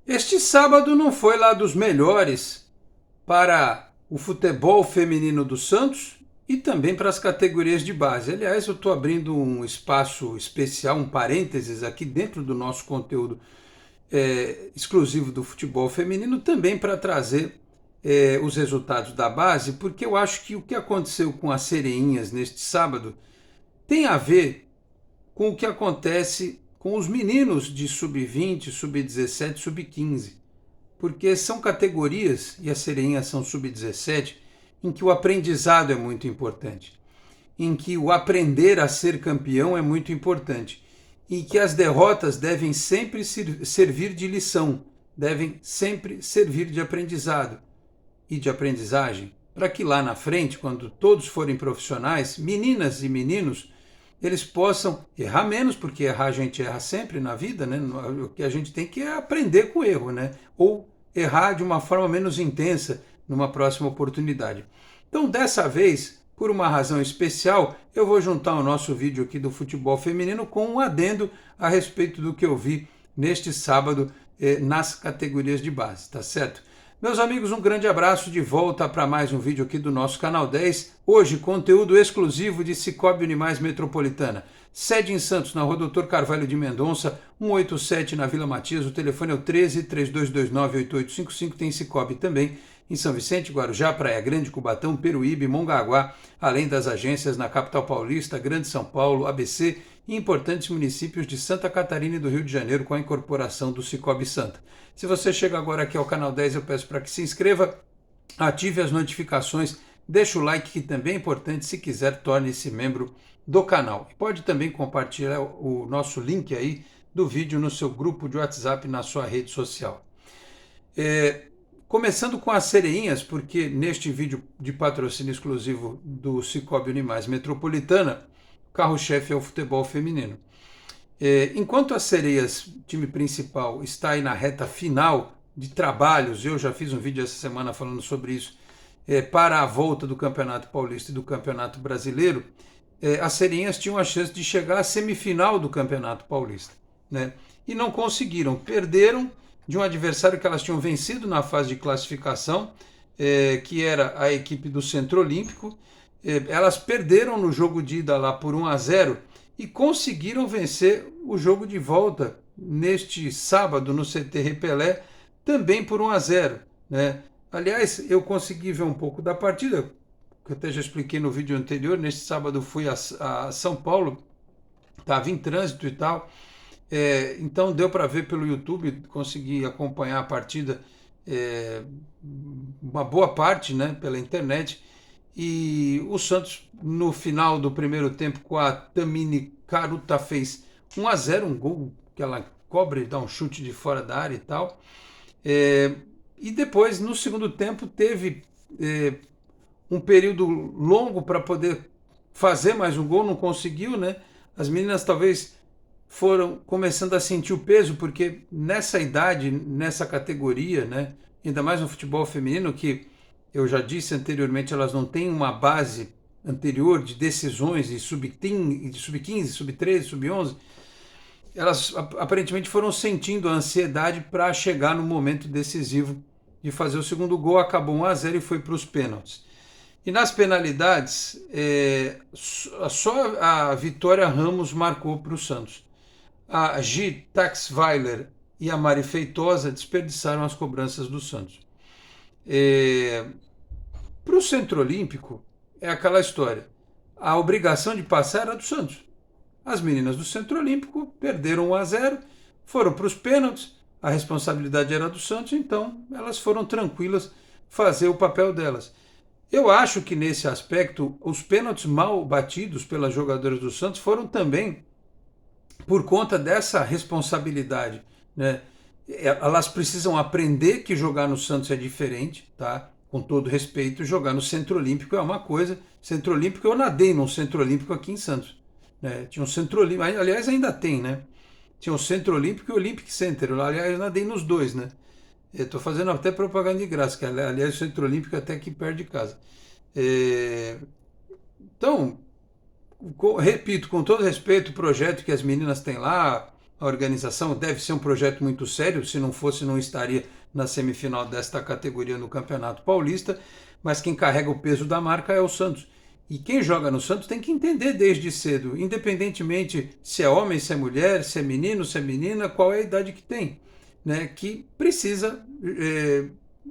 Este sábado não foi lá dos melhores para o futebol feminino do Santos e também para as categorias de base. Aliás, eu estou abrindo um espaço especial, um parênteses aqui dentro do nosso conteúdo exclusivo do futebol feminino, também para trazer os resultados da base, porque eu acho que o que aconteceu com as Sereinhas neste sábado tem a ver com o que acontece com os meninos de sub-20, sub-17, sub-15, porque são categorias, e as Sereinhas são sub-17, em que o aprendizado é muito importante, em que o aprender a ser campeão é muito importante, e que as derrotas devem sempre servir de lição, devem sempre servir de aprendizado e de aprendizagem, para que lá na frente, quando todos forem profissionais, meninas e meninos, eles possam errar menos, porque errar a gente erra sempre na vida, né? O que a gente tem que é aprender com o erro, né? Ou errar de uma forma menos intensa numa próxima oportunidade. Então, dessa vez, por uma razão especial, eu vou juntar o nosso vídeo aqui do futebol feminino com um adendo a respeito do que eu vi neste sábado nas categorias de base, tá certo? Meus amigos, um grande abraço de volta para mais um vídeo aqui do nosso Canal 10. Hoje, conteúdo exclusivo de Sicoob Unimais Metropolitana. Sede em Santos, na Rua Doutor Carvalho de Mendonça, 187 na Vila Matias. O telefone é o 13 3229 8855. Tem Sicoob também em São Vicente, Guarujá, Praia Grande, Cubatão, Peruíbe, Mongaguá, além das agências na capital paulista, Grande São Paulo, ABC e importantes municípios de Santa Catarina e do Rio de Janeiro com a incorporação do Sicoob Santa. Se você chega agora aqui ao Canal 10, eu peço para que se inscreva, ative as notificações, deixe o like, que também é importante. Se quiser, torne-se membro do canal. E pode também compartilhar o nosso link aí do vídeo no seu grupo de WhatsApp, na sua rede social. Começando com as Sereinhas, porque neste vídeo de patrocínio exclusivo do Sicoob Unimais Metropolitana, o carro-chefe é o futebol feminino. Enquanto as Sereias, time principal, está aí na reta final de trabalhos, eu já fiz um vídeo essa semana falando sobre isso, para a volta do Campeonato Paulista e do Campeonato Brasileiro, as Sereinhas tinham a chance de chegar à semifinal do Campeonato Paulista, né? E não conseguiram, perderam de um adversário que elas tinham vencido na fase de classificação, que era a equipe do Centro Olímpico. Elas perderam no jogo de ida lá por 1-0 e conseguiram vencer o jogo de volta neste sábado no CT Repelé, também por 1-0, né? Aliás, eu consegui ver um pouco da partida, que eu até já expliquei no vídeo anterior. Neste sábado fui a São Paulo, estava em trânsito e tal, então deu para ver pelo YouTube, consegui acompanhar a partida, uma boa parte, né, pela internet. E o Santos, no final do primeiro tempo, com a Tamini Caruta, fez 1-0, um gol que ela cobra e dá um chute de fora da área e tal. E depois, no segundo tempo, teve um período longo para poder fazer mais um gol, não conseguiu, né? As meninas talvez foram começando a sentir o peso, porque nessa idade, nessa categoria, né, ainda mais no futebol feminino, que eu já disse anteriormente, elas não têm uma base anterior de decisões de sub-15, sub-13, sub-11, elas aparentemente foram sentindo a ansiedade para chegar no momento decisivo de fazer o segundo gol. Acabou 1-0 e foi para os pênaltis. E nas penalidades, só a Vitória Ramos marcou para o Santos. A Gi Taxweiler e a Mari Feitosa desperdiçaram as cobranças do Santos. Para o Centro Olímpico, é aquela história. A obrigação de passar era do Santos. As meninas do Centro Olímpico perderam 1-0, foram para os pênaltis, a responsabilidade era do Santos, então elas foram tranquilas fazer o papel delas. Eu acho que nesse aspecto, os pênaltis mal batidos pelas jogadoras do Santos foram também por conta dessa responsabilidade, né? Elas precisam aprender que jogar no Santos é diferente, tá? Com todo respeito, jogar no Centro Olímpico é uma coisa. Centro Olímpico, eu nadei num Centro Olímpico aqui em Santos, né? Tinha um Centro Olímpico, aliás, ainda tem, né? Tinha o Centro Olímpico e o Olympic Center. Aliás, eu nadei nos dois, né? Eu estou fazendo até propaganda de graça, que aliás o Centro Olímpico é até aqui perto de casa. Então, repito, com todo respeito, o projeto que as meninas têm lá, a organização. Deve ser um projeto muito sério, se não fosse, não estaria na semifinal desta categoria no Campeonato Paulista, mas quem carrega o peso da marca é o Santos. E quem joga no Santos tem que entender desde cedo, independentemente se é homem, se é mulher, se é menino, se é menina, qual é a idade que tem, né? Que precisa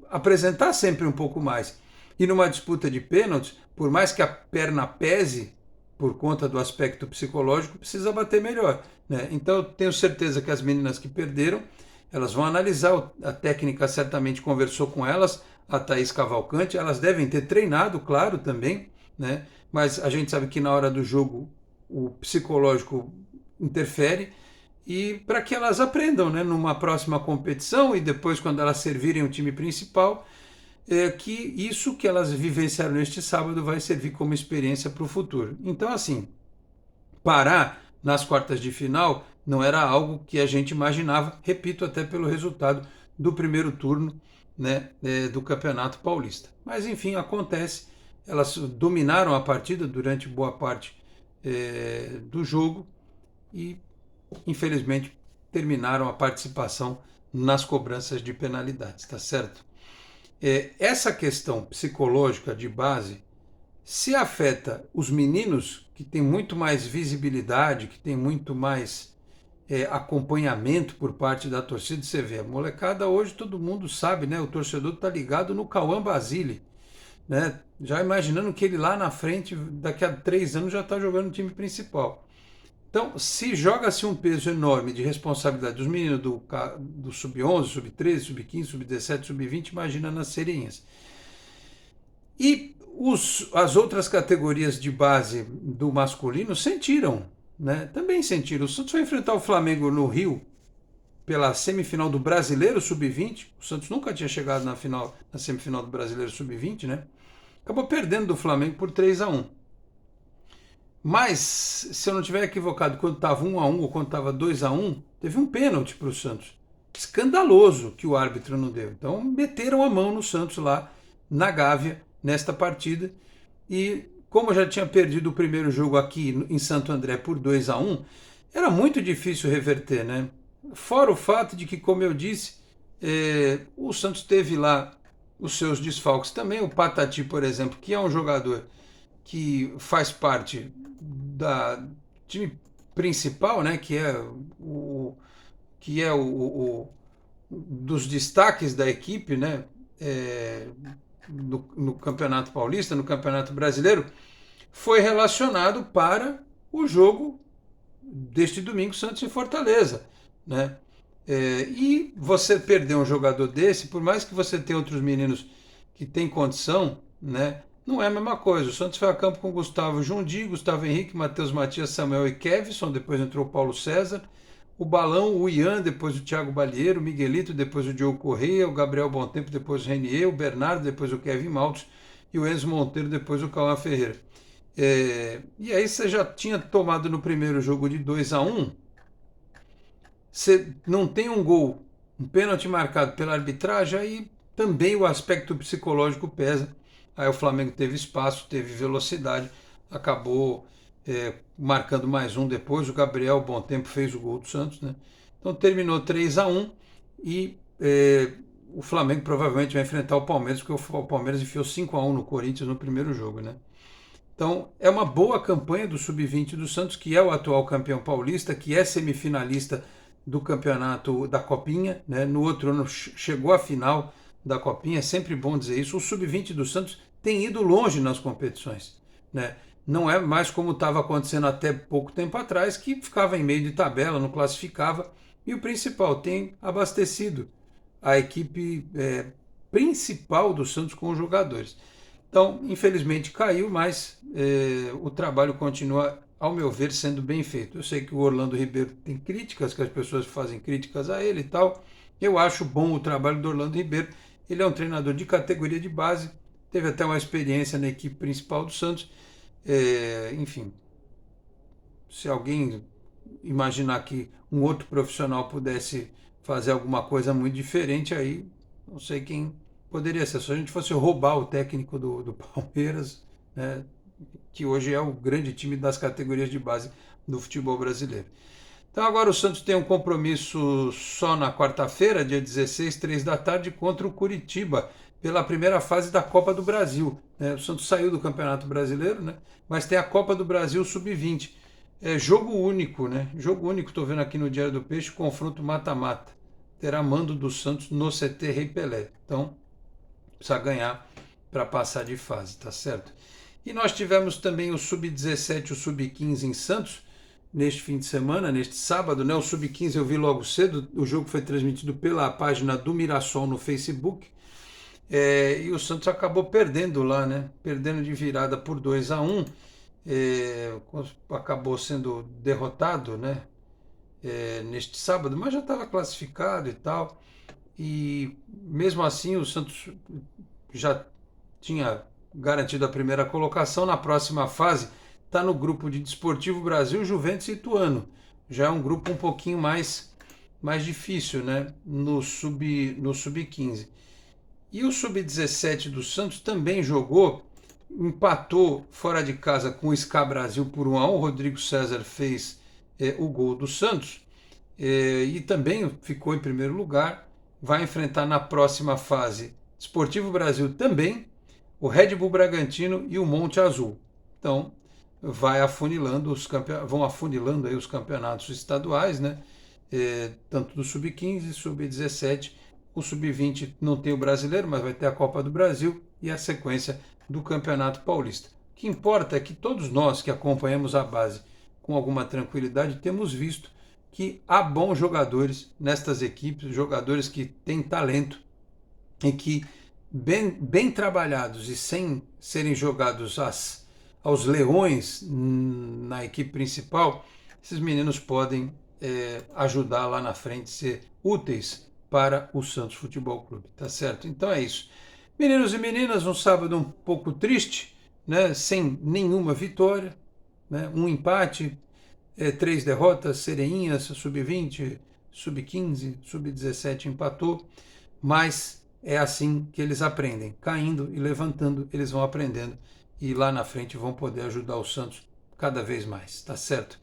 apresentar sempre um pouco mais. E numa disputa de pênaltis, por mais que a perna pese por conta do aspecto psicológico, precisa bater melhor, né? Então eu tenho certeza que as meninas que perderam, elas vão analisar, a técnica certamente conversou com elas, a Thaís Cavalcante, elas devem ter treinado, claro, também, né? Mas a gente sabe que na hora do jogo o psicológico interfere, e para que elas aprendam, né, numa próxima competição e depois quando elas servirem o time principal, que isso que elas vivenciaram neste sábado vai servir como experiência para o futuro. Então, assim, parar nas quartas de final não era algo que a gente imaginava, repito, até pelo resultado do primeiro turno, né, do Campeonato Paulista. Mas, enfim, acontece. Elas dominaram a partida durante boa parte do jogo e, infelizmente, terminaram a participação nas cobranças de penalidades, tá certo? Essa questão psicológica de base, se afeta os meninos, que têm muito mais visibilidade, que têm muito mais acompanhamento por parte da torcida. Você vê, a molecada hoje todo mundo sabe, né? O torcedor está ligado no Cauã Basile, né? Já imaginando que ele lá na frente, daqui a 3 anos, já está jogando no time principal. Então, se joga-se um peso enorme de responsabilidade dos meninos do sub-11, sub-13, sub-15, sub-17, sub-20, imagina nas serinhas. E as outras categorias de base do masculino sentiram, né? Também sentiram. O Santos vai enfrentar o Flamengo no Rio pela semifinal do Brasileiro Sub-20. O Santos nunca tinha chegado na semifinal do Brasileiro Sub-20, né? Acabou perdendo do Flamengo por 3-1. Mas, se eu não estiver equivocado, quando estava 1-1 ou quando estava 2-1, teve um pênalti para o Santos. Escandaloso que o árbitro não deu. Então, meteram a mão no Santos lá na Gávea, nesta partida. E, como eu já tinha perdido o primeiro jogo aqui em Santo André por 2-1, era muito difícil reverter, né? Fora o fato de que, como eu disse, o Santos teve lá os seus desfalques também. O Patati, por exemplo, que é um jogador que faz parte da time principal, né, que é o dos destaques da equipe, né, no Campeonato Paulista, no Campeonato Brasileiro, foi relacionado para o jogo deste domingo, Santos e Fortaleza, né? E você perder um jogador desse, por mais que você tenha outros meninos que têm condição, né, não é a mesma coisa. O Santos foi a campo com Gustavo Jundi, Gustavo Henrique, Matheus Matias, Samuel e Kevson, depois entrou o Paulo César, o Balão, o Ian, depois o Thiago Balieiro, o Miguelito, depois o Diogo Correia, o Gabriel Bontempo, depois o Renier, o Bernardo, depois o Kevin Maltos e o Enzo Monteiro, depois o Cauã Ferreira. E aí você já tinha tomado no primeiro jogo de 2-1, você não tem um gol, um pênalti marcado pela arbitragem, aí também o aspecto psicológico pesa. Aí o Flamengo teve espaço, teve velocidade, acabou marcando mais um depois. O Gabriel Bontempo fez o gol do Santos, né? Então terminou 3-1 e o Flamengo provavelmente vai enfrentar o Palmeiras, porque o Palmeiras enfiou 5-1 no Corinthians no primeiro jogo, né? Então é uma boa campanha do Sub-20 do Santos, que é o atual campeão paulista, que é semifinalista do campeonato da Copinha, né? No outro ano chegou à final da Copinha, é sempre bom dizer isso. O Sub-20 do Santos tem ido longe nas competições, né? Não é mais como estava acontecendo até pouco tempo atrás, que ficava em meio de tabela, não classificava. E o principal, tem abastecido a equipe principal do Santos com os jogadores. Então, infelizmente caiu, mas o trabalho continua, ao meu ver, sendo bem feito. Eu sei que o Orlando Ribeiro tem críticas, que as pessoas fazem críticas a ele e tal. Eu acho bom o trabalho do Orlando Ribeiro. Ele é um treinador de categoria de base, teve até uma experiência na equipe principal do Santos. Enfim, se alguém imaginar que um outro profissional pudesse fazer alguma coisa muito diferente, aí não sei quem poderia ser. Se a gente fosse roubar o técnico do Palmeiras, né, que hoje é o grande time das categorias de base do futebol brasileiro. Então agora o Santos tem um compromisso só na quarta-feira, dia 16, 3 da tarde, contra o Curitiba, pela primeira fase da Copa do Brasil. O Santos saiu do Campeonato Brasileiro, né? Mas tem a Copa do Brasil Sub-20. É jogo único, né? Jogo único, estou vendo aqui no Diário do Peixe, confronto mata-mata. Terá mando do Santos no CT Rei Pelé. Então, precisa ganhar para passar de fase, tá certo? E nós tivemos também o Sub-17 e o Sub-15 em Santos, neste fim de semana, neste sábado, né? O Sub-15 eu vi logo cedo, o jogo foi transmitido pela página do Mirassol no Facebook, e o Santos acabou perdendo lá, né? Perdendo de virada por 2-1, acabou sendo derrotado, né? Neste sábado, mas já estava classificado e tal, e mesmo assim o Santos já tinha garantido a primeira colocação. Na próxima fase está no grupo de Desportivo Brasil, Juventus e Ituano. Já é um grupo um pouquinho mais difícil, né? No sub-15. E o sub-17 do Santos também jogou, empatou fora de casa com o SCA Brasil por 1-1. O Rodrigo César fez o gol do Santos e também ficou em primeiro lugar. Vai enfrentar na próxima fase Desportivo Brasil também, o Red Bull Bragantino e o Monte Azul. Então, vão afunilando aí os campeonatos estaduais, né? Tanto do Sub-15, Sub-17, o Sub-20 não tem o brasileiro, mas vai ter a Copa do Brasil e a sequência do Campeonato Paulista. O que importa é que todos nós que acompanhamos a base com alguma tranquilidade temos visto que há bons jogadores nestas equipes, jogadores que têm talento e que, bem trabalhados e sem serem jogados aos leões na equipe principal, esses meninos podem ajudar lá na frente, ser úteis para o Santos Futebol Clube, tá certo? Então é isso. Meninos e meninas, um sábado um pouco triste, né? Sem nenhuma vitória, né? Um empate, 3 derrotas, Sereinhas, Sub-20, Sub-15, Sub-17 empatou, mas é assim que eles aprendem, caindo e levantando, eles vão aprendendo e lá na frente vão poder ajudar o Santos cada vez mais, tá certo?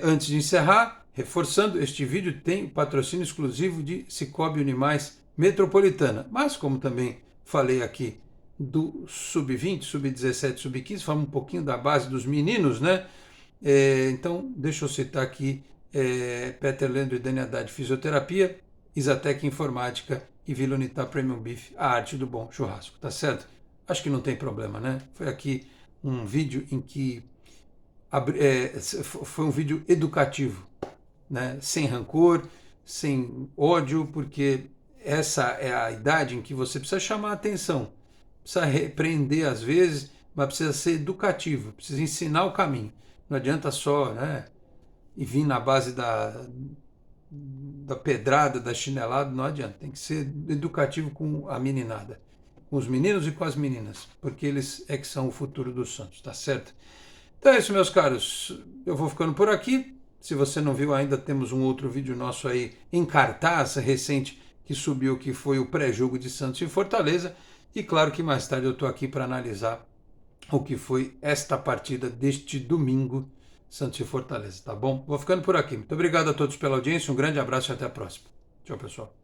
Antes de encerrar, reforçando, este vídeo tem o patrocínio exclusivo de Cicobi Unimais Metropolitana, mas como também falei aqui do Sub-20, Sub-17, Sub-15, falamos um pouquinho da base dos meninos, né? Então, deixa eu citar aqui Peter Leandro e Dani Haddad Fisioterapia, Isatec Informática e Vila Unitar Premium Beef, a arte do bom churrasco, tá certo? Acho que não tem problema, né? Foi aqui um vídeo em que foi um vídeo educativo, né? Sem rancor, sem ódio, porque essa é a idade em que você precisa chamar a atenção, precisa repreender às vezes, mas precisa ser educativo, precisa ensinar o caminho. Não adianta só, né, e vir na base da pedrada, da chinelada, não adianta. Tem que ser educativo com a meninada, com os meninos e com as meninas, porque eles é que são o futuro do Santos, tá certo? Então é isso, meus caros. Eu vou ficando por aqui. Se você não viu ainda, temos um outro vídeo nosso aí em cartaz recente que subiu, que foi o pré-jogo de Santos e Fortaleza. E claro que mais tarde eu estou aqui para analisar o que foi esta partida deste domingo, Santos e Fortaleza, tá bom? Vou ficando por aqui. Muito obrigado a todos pela audiência, um grande abraço e até a próxima. Tchau, pessoal.